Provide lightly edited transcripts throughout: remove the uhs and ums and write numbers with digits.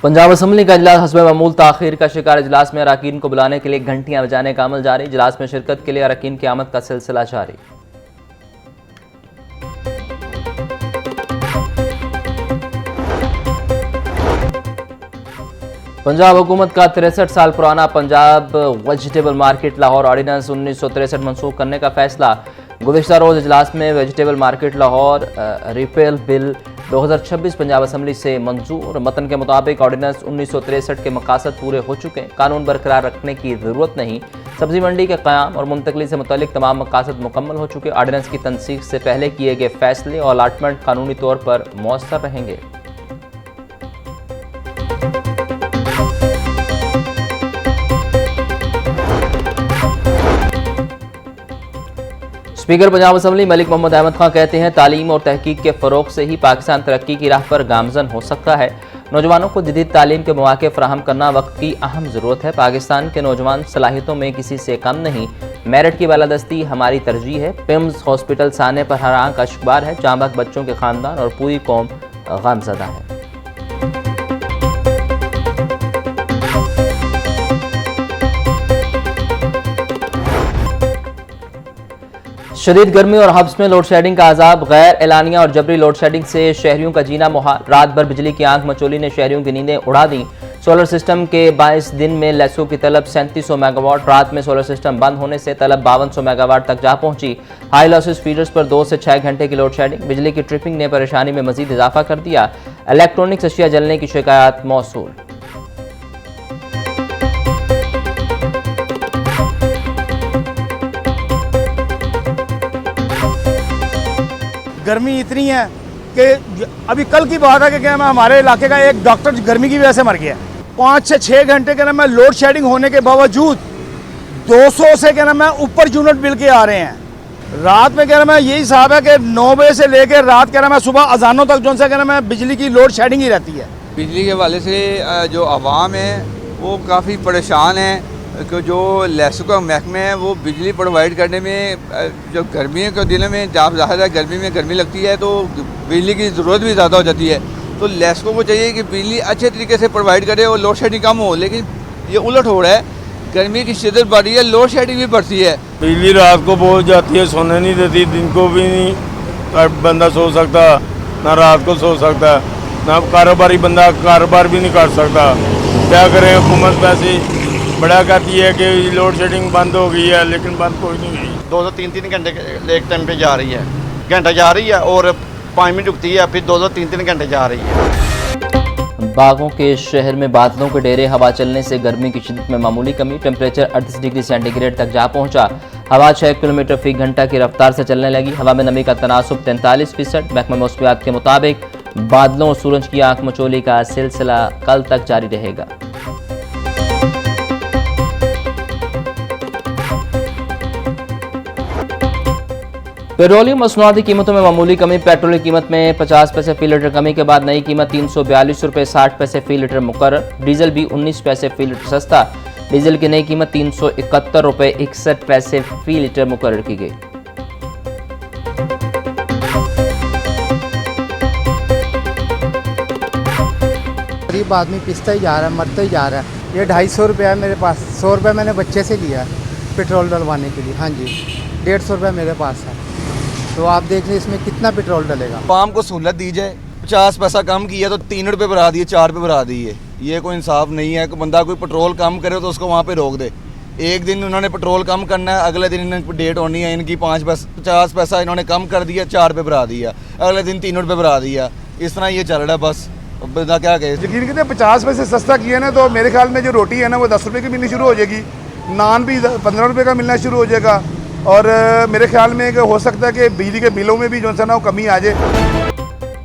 Punjab assembly का इजलास हस्ब मामूल ताखीर का शिकार। इजलास में अरकान को बुलाने के लिए घंटियां बजाने का अमल जारी। इजलास में शिरकत के लिए अरकान की आमद का सिलसिला जारी। पंजाब हुकूमत का 63 साल पुराना Punjab vegetable market Lahore ordinance 1963 मनसूख करने का फैसला। गुज़िश्ता रोज़ इजलास में vegetable market Lahore repeal bill 2026 Punjab assembly से मंजूर। मतन के मुताबिक ऑर्डिनेंस 1963 के मकासद पूरे हो चुके हैं, कानून बरकरार रखने की ज़रूरत नहीं। सब्जी मंडी के क़याम और मुंतकली से मुतल्लिक तमाम मकासद मुकम्मल हो चुके। ऑर्डिनेंस की तनसीख से पहले किए गए फैसले और अलाटमेंट कानूनी तौर पर मौसर रहेंगे। स्पीकर पंजाब असम्बली मलिक मोहम्मद अहमद खान कहते हैं, तालीम और तहकीक के फ़रोग से ही पाकिस्तान तरक्की की राह पर गामजन हो सकता है। नौजवानों को जदीद तालीम के मौके फराहम करना वक्त की अहम ज़रूरत है। पाकिस्तान के नौजवान सलाहियतों में किसी से कम नहीं। मेरिट की बालादस्ती हमारी तरजीह है। पिम्स हॉस्पिटल साने पर हर आंख अश्कबार है। जांबाक बच्चों के ख़ानदान और पूरी कौम गमज़दा है। शदीद गर्मी और हब्स में लोड शेडिंग का अजाब। गैर एलानिया और जबरी लोड शेडिंग से शहरियों का जीना मुहाल। रात भर बिजली की आंख मचोली ने शहरियों की नींदें उड़ा दी। सोलर सिस्टम के 22 दिन में लेसो की तलब 3700 मेगावाट। रात में सोलर सिस्टम बंद होने से तलब 5200 मेगावाट तक जा पहुंची। हाई लॉसेस फीडर्स पर 2 से 6 घंटे की लोड शेडिंग। बिजली की ट्रिपिंग ने परेशानी में मजीद इजाफा कर दिया। इलेक्ट्रॉनिक्स अशिया जलने की शिकायत मौसूल। गर्मी इतनी है कि अभी कल की बात है कि क्या हमारे इलाके का एक डॉक्टर गर्मी की वजह से मर गया। 5 से 6 घंटे के मैं लोड शेडिंग होने के बावजूद 200 से ऊपर यूनिट बिल के आ रहे हैं। रात में मैं यही हिसाब है कि 9 बजे से लेकर रात मैं सुबह अजानों तक जो से मैं बिजली की लोड शेडिंग ही रहती है। बिजली के हवाले से जो आवाम है वो काफ़ी परेशान है कि जो लेसो का महकमा है वो बिजली प्रोवाइड करने में जो गर्मियों के दिनों में जब ज़्यादा गर्मी में गर्मी लगती है तो बिजली की ज़रूरत भी ज़्यादा हो जाती है। तो लेसो को चाहिए कि बिजली अच्छे तरीके से प्रोवाइड करे और लोड शेडिंग कम हो, लेकिन ये उलट हो रहा है। गर्मी की शिद्दत बढ़ रही है, लोड शेडिंग भी बढ़ती है। बिजली रात को बहुत जाती है, सोने नहीं देती, दिन को भी नहीं बंदा सो सकता, ना रात को सो सकता, ना कारोबारी बंदा कारोबार भी नहीं कर सकता। क्या करें, हुकूमत पैसे बड़ा कहती है कि लोड शेडिंग बंद हो गई है, लेकिन बंद कोई नहीं हुई। 2-3 घंटे एक टाइम पे जा रही है, घंटा जा रही है और 5 मिनट रुकती है, फिर 2-3 घंटे जा रही है। बागों के शहर में बादलों के डेरे। हवा चलने से गर्मी की शिद्दत में मामूली कमी। टेम्परेचर 38 डिग्री सेंटीग्रेड तक जा पहुंचा। हवा 6 किलोमीटर फी घंटा की रफ्तार से चलने लगी। हवा में नमी का तनासुब 43%। महकमा मौसमियात के मुताबिक बादलों और सूरज की आंख मचोली का सिलसिला कल तक जारी रहेगा। पेट्रोलियम मसनूआती कीमतों में मामूली कमी। पेट्रोल की कीमत में 50 पैसे फी लीटर कमी के बाद नई कीमत 342 रुपये 60 पैसे फी लीटर मुकर्रर। डीजल भी 19 पैसे फी लीटर सस्ता। डीजल की नई कीमत 371 रुपये 61 पैसे फी लीटर मुकर्रर की गई। गरीब आदमी पिसता ही जा रहा है, मरता ही जा रहा है। ये 250 रुपये है मेरे पास। 100 रुपये मैंने बच्चे से लिया पेट्रोल डलवाने के लिए। हाँ जी, 150 रुपये मेरे पास है। तो आप देख लें इसमें कितना पेट्रोल डलेगा। आवाम को सहूलत दी जाए। 50 पैसा कम किया तो 3 रुपये बढ़ा दिए, 4 रुपये बढ़ा दिए। ये कोई इंसाफ नहीं है कि बंदा कोई पेट्रोल कम करे तो उसको वहाँ पे रोक दे। एक दिन उन्होंने पेट्रोल कम करना है, अगले दिन इन्होंने डेट होनी है इनकी 50 पैसा इन्होंने कम कर दिया, 4 रुपये बढ़ा दिया, अगले दिन 3 रुपये बढ़ा दिया। इस तरह ये चल रहा है बस। बंदा क्या कहे। यकीन कीजिए 50 पैसे सस्ता किया ना तो मेरे ख्याल में जो रोटी है ना वो 10 रुपये की मिलनी शुरू हो जाएगी। नान भी 15 रुपये का मिलना शुरू हो जाएगा। और मेरे ख्याल में हो सकता है कि बिजली के बिलों में भी जो है ना वो कमी आ जाए।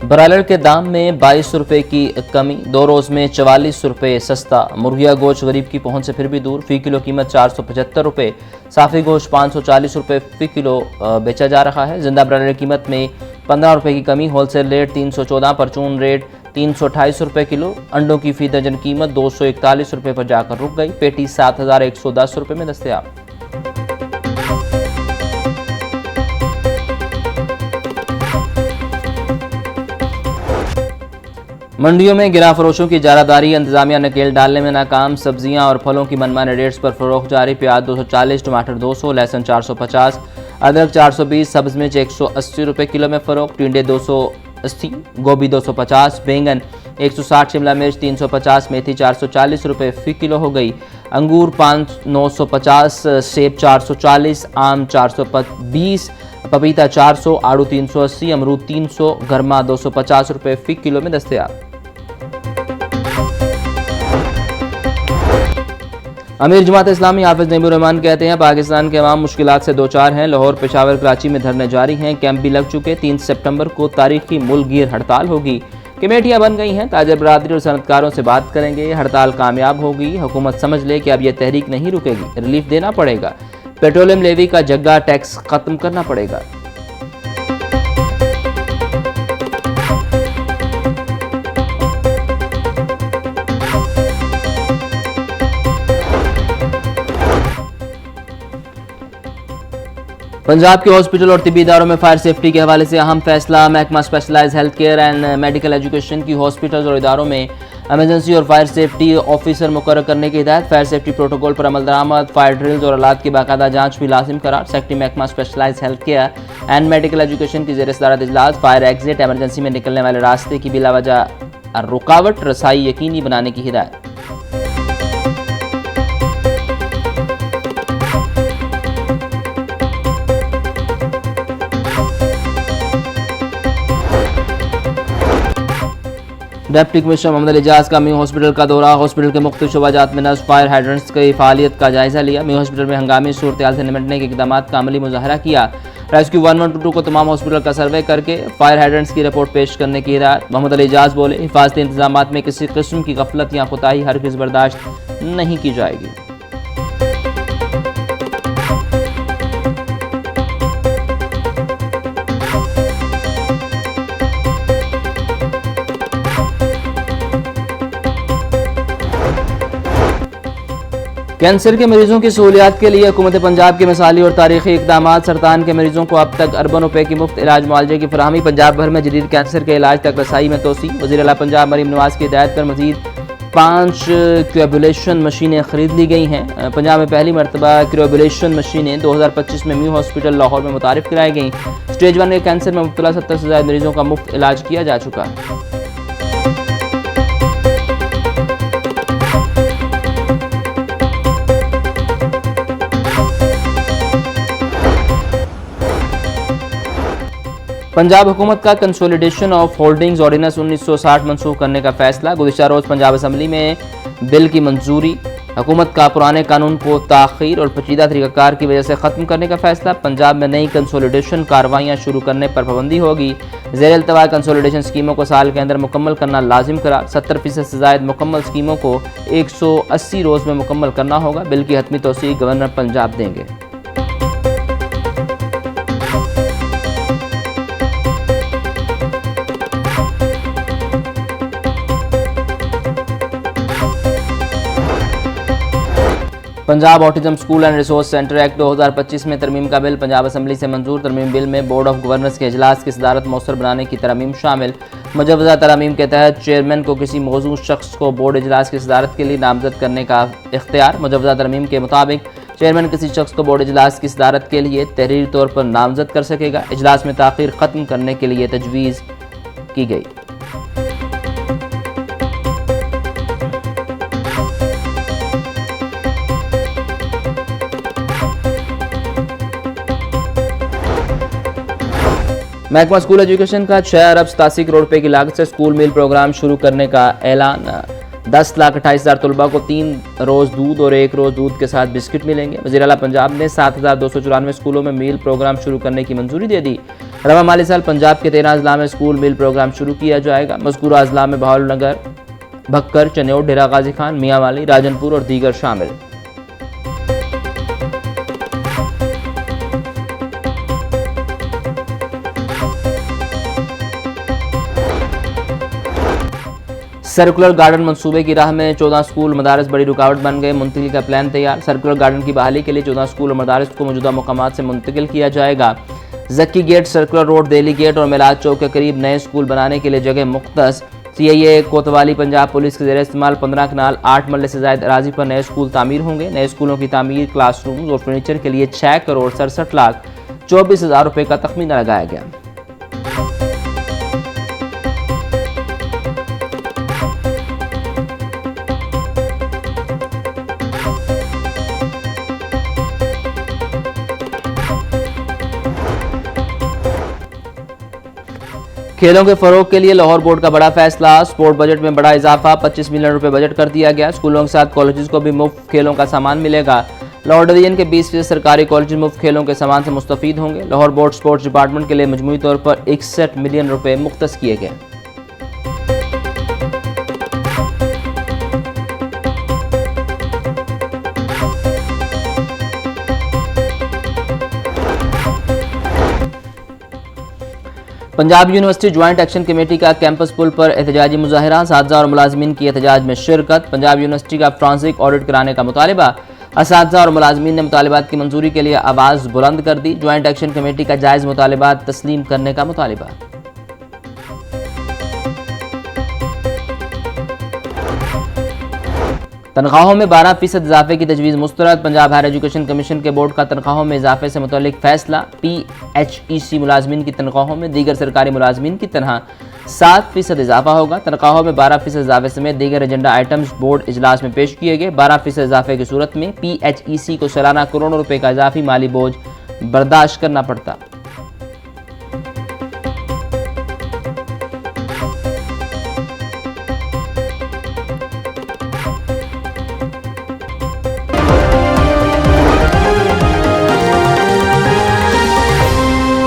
ब्रायलर के दाम में 22 रुपये की कमी। 2 रोज़ में 44 रुपये सस्ता। मुर्गिया गोश्त गरीब की पहुंच से फिर भी दूर। फ़ी किलो कीमत 475 रुपये। साफ़ी गोश्त 540 रुपये फ़ी किलो बेचा जा रहा है। जिंदा ब्रायलर कीमत में 15 रुपये की कमी। होलसेल रेट 314, परचून रेट 328 रुपये किलो। अंडों की फ़ी दर्जन कीमत 241 रुपये पर जाकर रुक गई। पेटी 7110 रुपये में दस्तयाब। मंडियों में गिरा फरोशों की इजारादारी, इंतजामिया नकेल डालने में नाकाम। सब्जियां और फलों की मनमाने रेट्स पर फरोख्त जारी। प्याज 240, टमाटर 200, लहसुन 450, अदरक 420, सब्ज मिर्च 180 रुपये किलो में फरोख्त। टिंडे 280, गोभी 250, बैंगन 160, शिमला मिर्च 350, मेथी 440 रुपये फ़ी किलो हो गई। अंगूर 950, सेब 440, आम 420, पपीता 400, आड़ू 380, अमरूद 300, गरमा 250 रुपये फ़ी किलो में दस्तयाब। अमीर जमात इस्लामी हाफिज नईमुर रहमान कहते हैं पाकिस्तान के अवाम मुश्किलात से दो चार हैं। लाहौर, पेशावर, कराची में धरने जारी हैं, कैंप भी लग चुके। 3 सितंबर को तारीखी मुल्कगीर हड़ताल होगी। कमेटियां बन गई हैं, ताजर बरादरी और सनतकारों से बात करेंगे। हड़ताल कामयाब होगी, हुकूमत समझ ले कि अब यह तहरीक नहीं रुकेगी, रिलीफ देना पड़ेगा। पेट्रोलियम लेवी का जग्गा टैक्स खत्म करना पड़ेगा। पंजाब के हॉस्पिटल और तिब्बी इदारों में फायर सेफ्टी के हवाले से अहम फैसला। महकमा specialised health care and medical education की हॉस्पिटल्स और इदारों में एमरजेंसी और फायर सेफ्टी ऑफिसर मुकर्रर करने की हिदायत। फायर सेफ्टी प्रोटोकॉल पर अमल दरामद, फायर ड्रिल्स और आलात की बाकायदा जांच भी लाजिम करार। सेक्रेटरी महकमा specialised health care and medical education की ज़ेर सदारत इजलास। फायर एग्जिट, एमरजेंसी में निकलने वाले रास्ते की बिलावजह रुकावट रसाई यकीनी बनाने की हिदायत। डिप्टी कमिश्नर मोहम्मद अली एजाज का मियां हॉस्पिटल का दौरा। हॉस्पिटल के मुख्तलिफ शोबाजात में नस्ब फायर हाइड्रेंट्स की फ़ालियत का जायजा लिया। मियां हॉस्पिटल में हंगामी सूरत-ए-हाल से निपटने के इक़दाम का अमली मुज़ाहरा किया। रेस्क्यू 1122 को तमाम हॉस्पिटल का सर्वे करके फायर हाइड्रेंट्स की रिपोर्ट पेश करने की हिदायत। मोहम्मद अली एजाज बोले, हिफाजती इंतजाम में किसी किस्म की गफलत या कोताही हरगिज़ बर्दाश्त नहीं की जाएगी। कैंसर के मरीजों की सहूलियात के लिए हुकूमत पंजाब के मिसाली और तारीखी इकदाम। सरतान के मरीजों को अब तक अरबों रुपए की मुफ्त इलाज मुआवजे की फराहमी। पंजाब भर में जदीद कैंसर के इलाज तक रसाई में तोसी। वज़ीर आला पंजाब मरीम नवाज की हिदायत पर मजीद 5 क्यूबुलेशन मशीनें खरीद ली गई हैं। पंजाब में पहली मरतबा क्यूबुलेशन मशीनें 2025 में म्यू हॉस्पिटल लाहौर में मुतारिफ कराई गई। स्टेज 1 के कैंसर में मुब्तला 70 से ज़्यादा मरीजों का मुफ्त इलाज किया जा चुका। पंजाब हुकूमत का कंसोलिडेशन ऑफ होल्डिंग्स ऑर्डिनेंस 1960 मनसूख करने का फैसला। गुज़िश्ता रोज़ पंजाब असम्बली में बिल की मंजूरी। हुकूमत का पुराने कानून को ताख़ीर और पेचीदा तरीक़ाकार की वजह से ख़त्म करने का फैसला। पंजाब में नई कंसोलिडेशन कार्रवाइयाँ शुरू करने पर पाबंदी होगी। ज़ेर अल्तवा कंसोलिडेशन स्कीमों को साल के अंदर मुकम्मल करना लाजिम करार। 70% से ज़ायद मुकम्मल स्कीमों को 180 रोज़ में मुकम्मल करना होगा। बिल की हतमी तौसीक़ गवर्नर पंजाब देंगे। Punjab autism school and resource centre act 2025 में तरमीम का बिल पंजाब असम्बली से मंजूर। तरमीम बिल में बोर्ड ऑफ गवर्नर्स के इजलास की सदारत मौसर बनाने की तरमीम शामिल। मुजव्वज़ा तरमीम के तहत चेयरमैन को किसी मौजूद शख्स को बोर्ड इजलास की सदारत के लिए नामजद करने का इख्तियार। मुजव्वज़ा तरमीम के मुताबिक चेयरमैन किसी शख्स को बोर्ड इजलास की सदारत के लिए तहरीरी तौर पर नामजद कर सकेगा। इजलास में ताख़ीर ख़त्म करने के लिए तजवीज़ की गई। महकमा स्कूल एजुकेशन का 6 अरब 87 करोड़ रुपए की लागत से स्कूल मील प्रोग्राम शुरू करने का ऐलान। 10,28,000 तलबा को 3 रोज़ दूध और 1 रोज़ दूध के साथ बिस्किट मिलेंगे। वज़ीर आला पंजाब ने 7,294 स्कूलों में मील प्रोग्राम शुरू करने की मंजूरी दे दी। रवा माली साल पंजाब के 13 अजला में स्कूल मील प्रोग्राम शुरू किया जाएगा। मज़कूरा अजला में बहावलनगर, भक्कर, चन्योट, डेरा गाजी खान, मियाँ वाली, राजनपुर और दीगर शामिल। सर्कुलर गार्डन मंसूबे की राह में 14 स्कूल मदारस बड़ी रुकावट बन गए। मुंतकिल का प्लान तैयार। सर्कुलर गार्डन की बहाली के लिए 14 स्कूल और मदारस को मौजूदा मकामात से मुंतकिल किया जाएगा। जक्की गेट, सर्कुलर रोड, देली गेट और मिलाद चौक के करीब नए स्कूल बनाने के लिए जगह मुख्तस। CIA कोतवाली पंजाब पुलिस के ज़रिए इस्तेमाल 15 कनाल 8 मरले से ज़ायद अराजी पर नए स्कूल तामीर होंगे। नए स्कूलों की तामीर, क्लासरूम और फर्नीचर के लिए 6,67,24,000 रुपये का तखमीना लगाया गया। खेलों के फरोग के लिए लाहौर बोर्ड का बड़ा फैसला। स्पोर्ट बजट में बड़ा इजाफा, 25 मिलियन रुपए बजट कर दिया गया। स्कूलों के साथ कॉलेजेस को भी मुफ्त खेलों का सामान मिलेगा। लाहौर डिवीजन के 20% सरकारी कॉलेज मुफ्त खेलों के सामान से मुस्तफीद होंगे। लाहौर बोर्ड स्पोर्ट्स डिपार्टमेंट के लिए मजमूई तौर पर 61 मिलियन रुपए मुख्तस किए गए। Punjab university joint action committee का कैंपस पुल पर एहतजाजी मुजाहरा, असातिज़ा और मुलाजमीन की एहतजाज में शिरकत। पंजाब यूनिवर्सिटी का फ्रांसिक ऑडिट कराने का मुतालिबा, असातिज़ा और मुलाजमीन ने मुतालिबात की मंजूरी के लिए आवाज़ बुलंद कर दी। ज्वाइंट एक्शन कमेटी का जायज़ मुतालिबात तस्लीम करने का मुतालिबा। तनख्वाहों में 12% इजाफे की तजवीज़ मुस्तरद। पंजाब हायर एजुकेशन कमीशन के बोर्ड का तनख्वाहों में इजाफे से मुतल्लिक फैसला। PHEC मुलाजमीन की तनख्वाहों में दीगर सरकारी मुलाजमीन की तरह 7% इजाफा होगा। तनख्वाहों में 12% इजाफे समेत दीगर एजेंडा आइटम्स बोर्ड इजलास में पेश किए गए। 12% इजाफे की सूरत में PHEC को सालाना करोड़ों रुपए का इजाफी माली बोझ बर्दाश्त करना पड़ता।